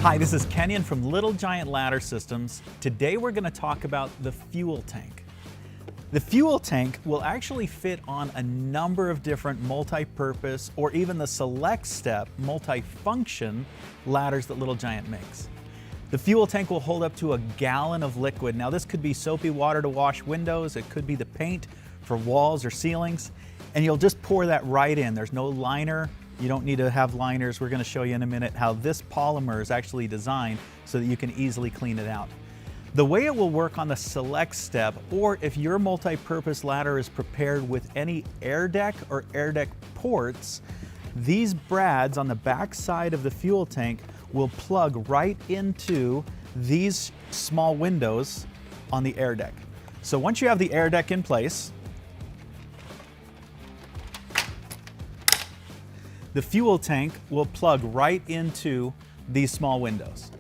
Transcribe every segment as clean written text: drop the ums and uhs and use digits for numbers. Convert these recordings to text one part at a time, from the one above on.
Hi, this is Kenyon from Little Giant Ladder Systems. Today we're going to talk about the fuel tank. The fuel tank will actually fit on a number of different multi-purpose or even the select step multi-function ladders that Little Giant makes. The fuel tank will hold up to 1 gallon of liquid. Now this could be soapy water to wash windows, it could be the paint for walls or ceilings, and you'll just pour that right in. There's no liner. You don't need to have liners. We're going to show you in a minute how this polymer is actually designed so that you can easily clean it out. The way it will work on the select step, or if your multi-purpose ladder is prepared with any air deck or air deck ports, these brads on the back side of the fuel tank will plug right into these small windows on the air deck. So once you have the air deck in place, the fuel tank will plug right into these small windows.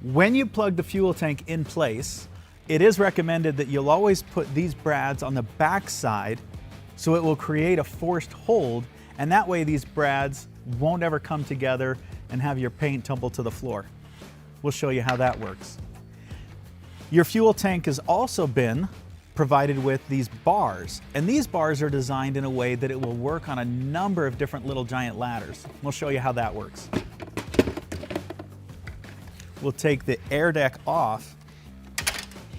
When you plug the fuel tank in place, it is recommended that you'll always put these brads on the back side so it will create a forced hold, and that way these brads won't ever come together and have your paint tumble to the floor. We'll show you how that works. Your fuel tank has also been provided with these bars, and these bars are designed in a way that it will work on a number of different Little Giant ladders. We'll show you how that works. We'll take the air deck off.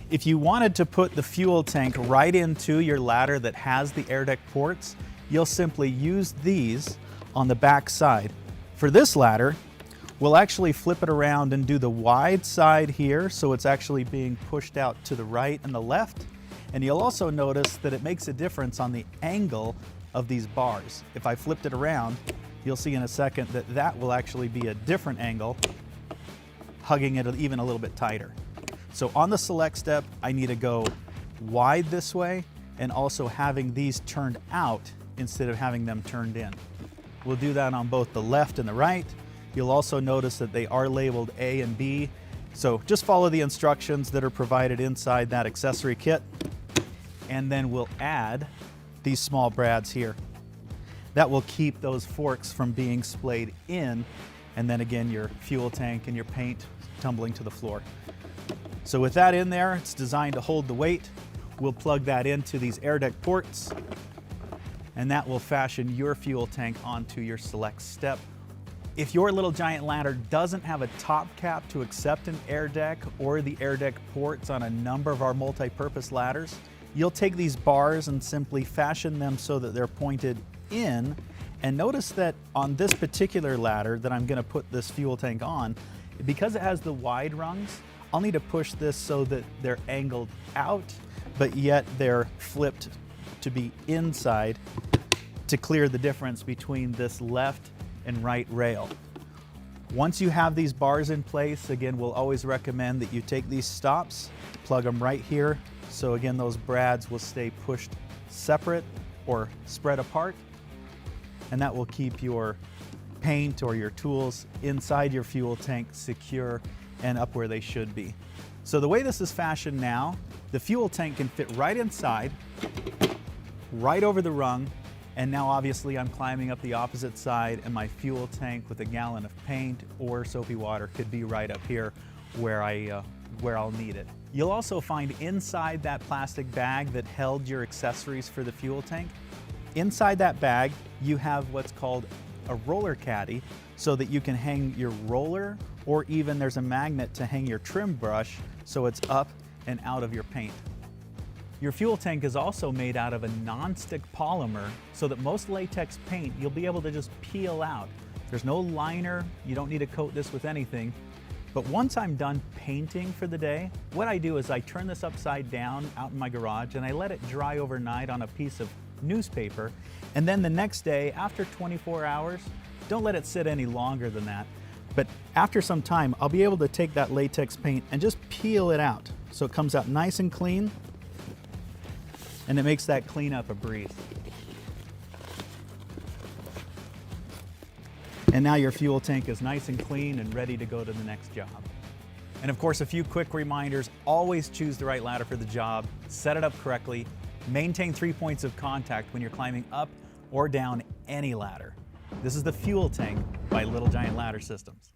If you wanted to put the fuel tank right into your ladder that has the air deck ports, you'll simply use these on the back side. For this ladder, we'll actually flip it around and do the wide side here so it's actually being pushed out to the right and the left. And you'll also notice that it makes a difference on the angle of these bars. If I flipped it around, you'll see in a second that that will actually be a different angle, hugging it even a little bit tighter. So on the select step, I need to go wide this way and also having these turned out instead of having them turned in. We'll do that on both the left and the right. You'll also notice that they are labeled A and B. So just follow the instructions that are provided inside that accessory kit. And then we'll add these small brads here. That will keep those forks from being splayed in, and then again your fuel tank and your paint tumbling to the floor. So with that in there, it's designed to hold the weight. We'll plug that into these air deck ports, and that will fashion your fuel tank onto your select step. If your Little Giant ladder doesn't have a top cap to accept an air deck or the air deck ports on a number of our multi-purpose ladders, you'll take these bars and simply fashion them so that they're pointed in. And notice that on this particular ladder that I'm going to put this fuel tank on, because it has the wide rungs, I'll need to push this so that they're angled out, but yet they're flipped to be inside to clear the difference between this left and right rail. Once you have these bars in place, again, we'll always recommend that you take these stops, plug them right here. So again, those brads will stay pushed separate or spread apart, and that will keep your paint or your tools inside your fuel tank secure and up where they should be. So the way this is fashioned now, the fuel tank can fit right inside, right over the rung, and now obviously I'm climbing up the opposite side and my fuel tank with 1 gallon of paint or soapy water could be right up here where I'll need it. You'll also find inside that plastic bag that held your accessories for the fuel tank, inside that bag you have what's called a roller caddy so that you can hang your roller, or even there's a magnet to hang your trim brush so it's up and out of your paint. Your fuel tank is also made out of a non-stick polymer so that most latex paint you'll be able to just peel out. There's no liner, you don't need to coat this with anything. But once I'm done painting for the day, what I do is I turn this upside down out in my garage and I let it dry overnight on a piece of newspaper. And then the next day, after 24 hours, don't let it sit any longer than that. But after some time, I'll be able to take that latex paint and just peel it out so it comes out nice and clean, and it makes that cleanup a breeze. And now your fuel tank is nice and clean and ready to go to the next job. And of course, a few quick reminders: always choose the right ladder for the job, set it up correctly, maintain 3 points of contact when you're climbing up or down any ladder. This is the fuel tank by Little Giant Ladder Systems.